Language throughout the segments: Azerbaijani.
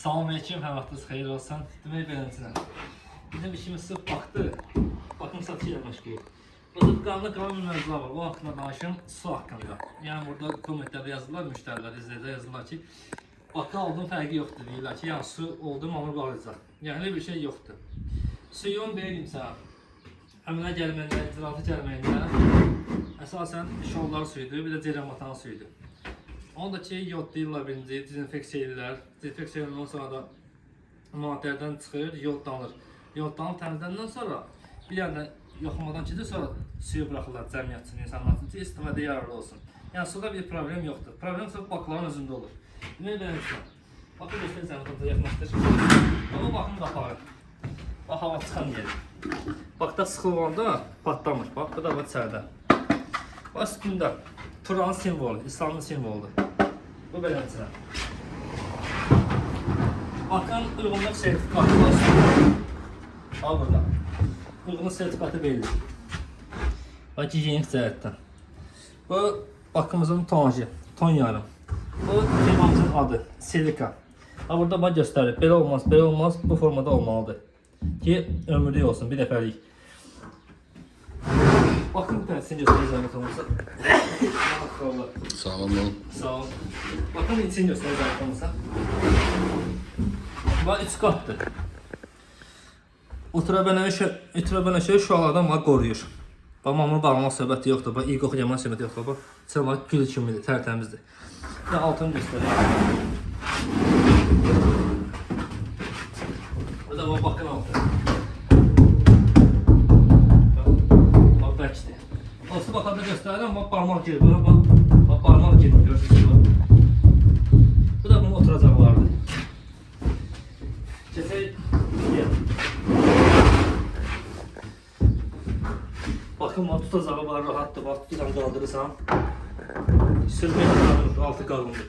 Salamünaleyküm, hər vaxtınız xeyir olsun. Demək beləsinə. Bizim işimiz sırf baxdı. Baxım satışı ilə məşğul. Burada qanun mövzular var. O haqqında danışım, su haqqında. Yəni burada kommentlərdə yazırlar, müştərilər, izləyicilər yazırlar ki, bakı aldığın fərqi yoxdur deyirlər ki, yəni su oldu, mamur qalacaq. Yəni elə bir şey yoxdur. Suyun deyim sənə, əmələ gəlməyində, icraatı gəlməyində əsasən şollar suyudur, bir də cərəmatan suyudur. Ondakı yod deyirlər birinci, dezinfeksiya edirlər. Dezinfeksiyadan sonra da maddələrdən çıxır, yodlanır. Yodlanıb təmizləndən sonra bir yana yoxlamadan keçir, sonra suya buraxırlar cəmiyyət üçün, insanlar üçün ki, istifadəyə yararlı olsun. Yəni suda bir problem yoxdur. Problem sırf bakların özündə olur. Demək beləsinə. Bakı göstərir cəmiyyətimize yaxınlaşdır. Ama baxın qapağı. Bax, hava çıxan yeri. Bakda sıxılanda patlamış. Bax, bu da var içəridə. Bax, üstündə Turanın simvolu, İslamın simvoludur. Bu beləsinə. Bakın uyğunluq sertifikatı var. Al burada. Uyğunluq sertifikatı verilir. Bax, gigiyenik cəhətdən. Bu bakımızın tonajı, ton yarım. Bu firmamızın adı, Silika. Ha, burada bax göstərir. Belə olmaz, belə olmaz, bu formada olmalıdır. Ki ömürlük olsun, bir dəfəlik. Bakın bir tanesini göstərəcəm otomasa. Sağ olun. Sağ olun. Bakın içini göstərəcəm otomasa. Bax 3 qatdır. Ultrabənəşə şüalardan bax qoruyur. Bax mamur bağlamaq söhbəti yoxdur. Bax ilk oxuyamaq söhbəti yoxdur. Bax çılmaq gül kimidir, tərtəmizdir. Və altını göstərəcəm. Burada bax bakın altı. Bax bəkdir. Olsa baxanda göstərirəm, bax parmaq girir. Bax parmaq girir, görürsünüz. Bu da bunun oturacaqlardır. Keçək. Bakın bax tutacağı var, rahatdır. Bax tutucan qaldırırsan. Sürməyə qalınır, altı qalınır.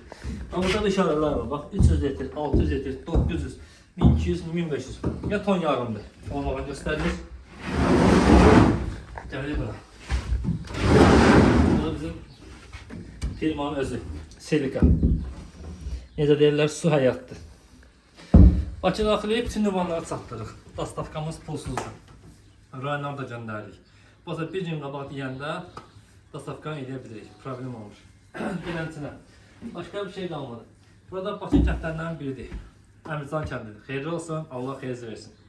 Amma burada da işarələr var. Bax 300 litr, 600 litr, 900, 1200, 1500. Ya ton yarımdır. Olmağa göstərilir. Gəlir bura. Bu da bizim firmanın özü. Silika. Necə deyirlər, su həyatdır. Bakı daxiliyə bütün ünvanları çatdırırıq. Dastavkamız pulsuzdur. Rayonlara da göndəririk. Bazen bir gün qabaq deyəndə dastavkan edə bilirik. Problem olmuş. Beləsinə. Başqa bir şey qalmadı. Burada Bakı kəndlərindən biridir. Əmircan kəndidir. Xeyirli olsun, Allah xeyir versin.